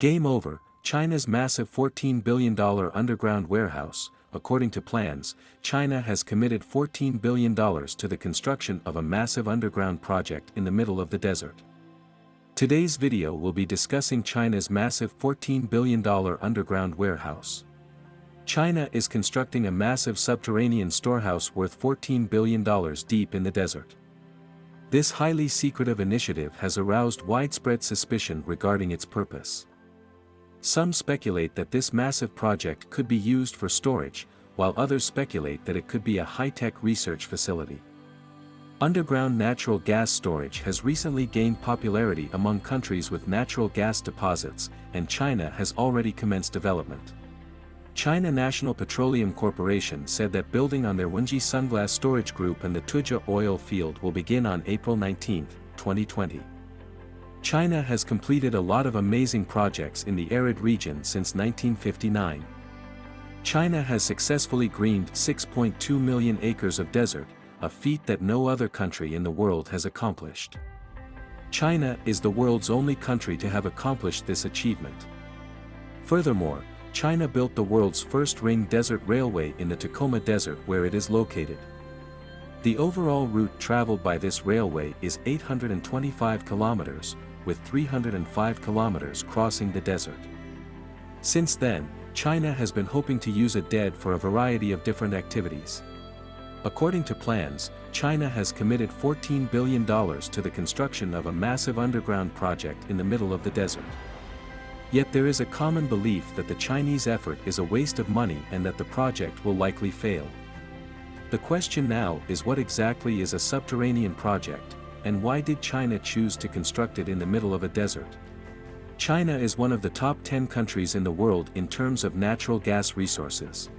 Game over. China's massive $14 billion underground warehouse. According to plans, China has committed $14 billion to the construction of a massive underground project in the middle of the desert. Today's video will be discussing China's massive $14 billion underground warehouse. China is constructing a massive subterranean storehouse worth $14 billion deep in the desert. This highly secretive initiative has aroused widespread suspicion regarding its purpose. Some speculate that this massive project could be used for storage, while others speculate that it could be a high-tech research facility. Underground natural gas storage has recently gained popularity among countries with natural gas deposits, and China has already commenced development. China National Petroleum Corporation said that building on their Wenjisang storage group and the Tuha Oilfield will begin on April 19, 2020. China has completed a lot of amazing projects in the arid region since 1959. China has successfully greened 6.2 million acres of desert, a feat that no other country in the world has accomplished. China is the world's only country to have accomplished this achievement. Furthermore, China built the world's first ring desert railway in the Tacoma Desert where it is located. The overall route traveled by this railway is 825 kilometers, with 305 kilometers crossing the desert. Since then, China has been hoping to use a DED for a variety of different activities. According to plans, China has committed $14 billion to the construction of a massive underground project in the middle of the desert. Yet there is a common belief that the Chinese effort is a waste of money and that the project will likely fail. The question now is, what exactly is a subterranean project, and why did China choose to construct it in the middle of a desert? China is one of the top 10 countries in the world in terms of natural gas resources.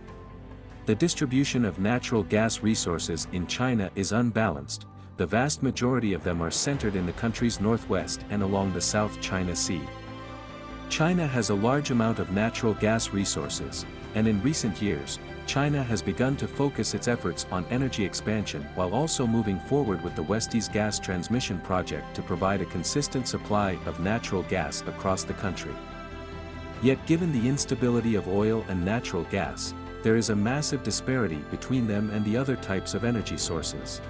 The distribution of natural gas resources in China is unbalanced. The vast majority of them are centered in the country's northwest and along the South China Sea. China has a large amount of natural gas resources, and in recent years, China has begun to focus its efforts on energy expansion while also moving forward with the Westies gas transmission project to provide a consistent supply of natural gas across the country. Yet given the instability of oil and natural gas, there is a massive disparity between them and the other types of energy sources.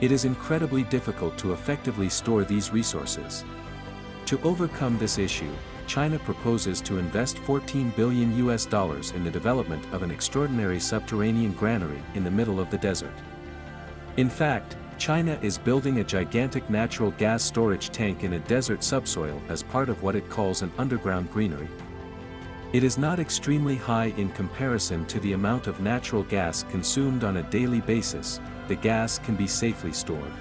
It is incredibly difficult to effectively store these resources. To overcome this issue, China proposes to invest $14 billion in the development of an extraordinary subterranean granary in the middle of the desert. In fact, China is building a gigantic natural gas storage tank in a desert subsoil as part of what it calls an underground granary. It is not extremely high in comparison to the amount of natural gas consumed on a daily basis. The gas can be safely stored.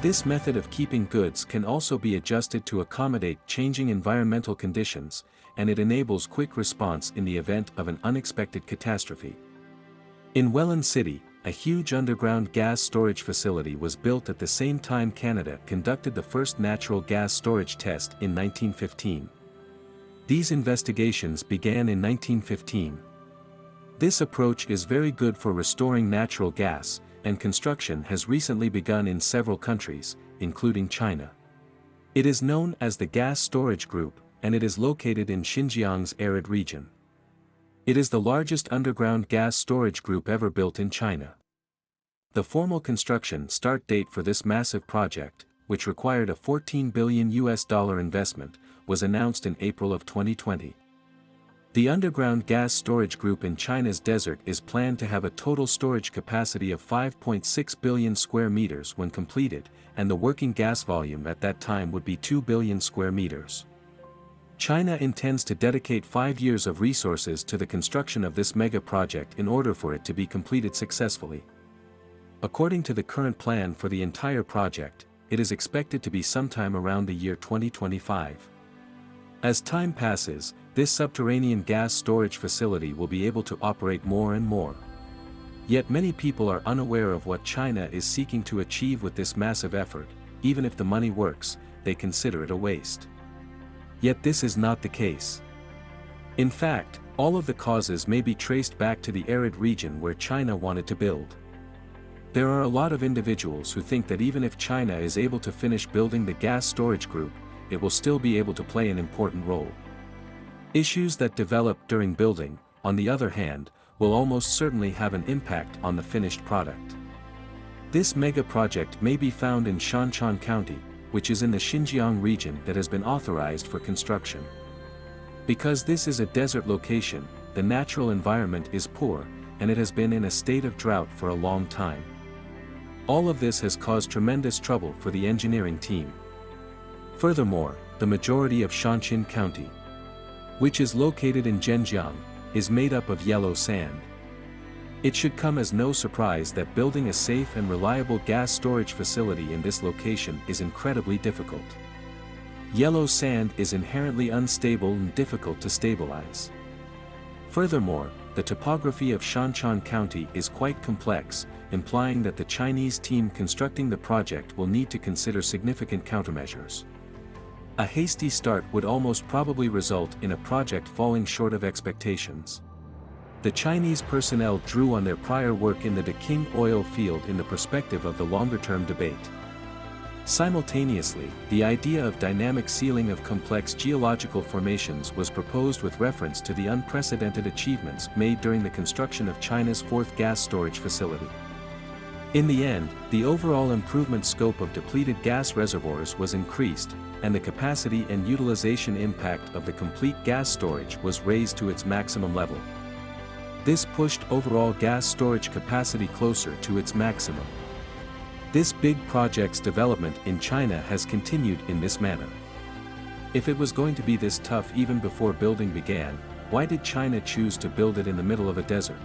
This method of keeping goods can also be adjusted to accommodate changing environmental conditions, and it enables quick response in the event of an unexpected catastrophe. In Welland City, a huge underground gas storage facility was built at the same time Canada conducted the first natural gas storage test in 1915. These investigations began in 1915. This approach is very good for restoring natural gas, and construction has recently begun in several countries, including China. It is known as the Gas Storage Group, and it is located in Xinjiang's arid region. It is the largest underground gas storage group ever built in China. The formal construction start date for this massive project, which required a $14 billion investment, was announced in April of 2020. The underground gas storage group in China's desert is planned to have a total storage capacity of 5.6 billion square meters when completed, and the working gas volume at that time would be 2 billion square meters. China intends to dedicate 5 years of resources to the construction of this mega project in order for it to be completed successfully. According to the current plan for the entire project, it is expected to be sometime around the year 2025. As time passes, this subterranean gas storage facility will be able to operate more and more. Yet many people are unaware of what China is seeking to achieve with this massive effort. Even if the money works, they consider it a waste. Yet this is not the case. In fact, all of the causes may be traced back to the arid region where China wanted to build. There are a lot of individuals who think that even if China is able to finish building the gas storage group, it will still be able to play an important role. Issues that develop during building, on the other hand, will almost certainly have an impact on the finished product. This mega project may be found in Shanchang County, which is in the Xinjiang region that has been authorized for construction. Because this is a desert location, the natural environment is poor, and it has been in a state of drought for a long time. All of this has caused tremendous trouble for the engineering team. Furthermore, the majority of Shanxin County, which is located in Zhenjiang, is made up of yellow sand. It should come as no surprise that building a safe and reliable gas storage facility in this location is incredibly difficult. Yellow sand is inherently unstable and difficult to stabilize. Furthermore, the topography of Shanchang County is quite complex, implying that the Chinese team constructing the project will need to consider significant countermeasures. A hasty start would almost probably result in a project falling short of expectations. The Chinese personnel drew on their prior work in the Tuha Oilfield in the perspective of the longer-term debate. Simultaneously, the idea of dynamic sealing of complex geological formations was proposed with reference to the unprecedented achievements made during the construction of China's fourth gas storage facility. In the end, the overall improvement scope of depleted gas reservoirs was increased, and the capacity and utilization impact of the complete gas storage was raised to its maximum level. This pushed overall gas storage capacity closer to its maximum. This big project's development in China has continued in this manner. If it was going to be this tough even before building began, why did China choose to build it in the middle of a desert?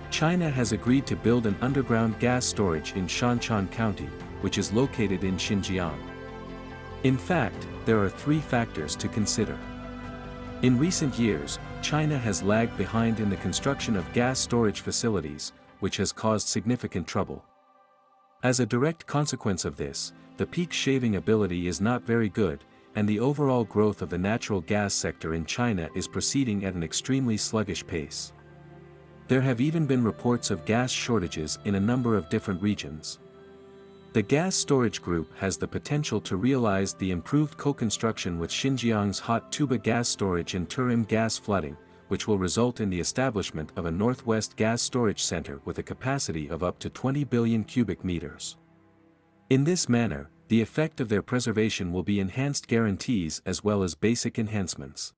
China has agreed to build an underground gas storage in Shanchang County, which is located in Xinjiang. In fact, there are three factors to consider. In recent years, China has lagged behind in the construction of gas storage facilities, which has caused significant trouble. As a direct consequence of this, the peak shaving ability is not very good, and the overall growth of the natural gas sector in China is proceeding at an extremely sluggish pace. There have even been reports of gas shortages in a number of different regions. The gas storage group has the potential to realize the improved co-construction with Xinjiang's hot tuba gas storage and Turim gas flooding, which will result in the establishment of a northwest gas storage center with a capacity of up to 20 billion cubic meters. In this manner, the effect of their preservation will be enhanced guarantees as well as basic enhancements.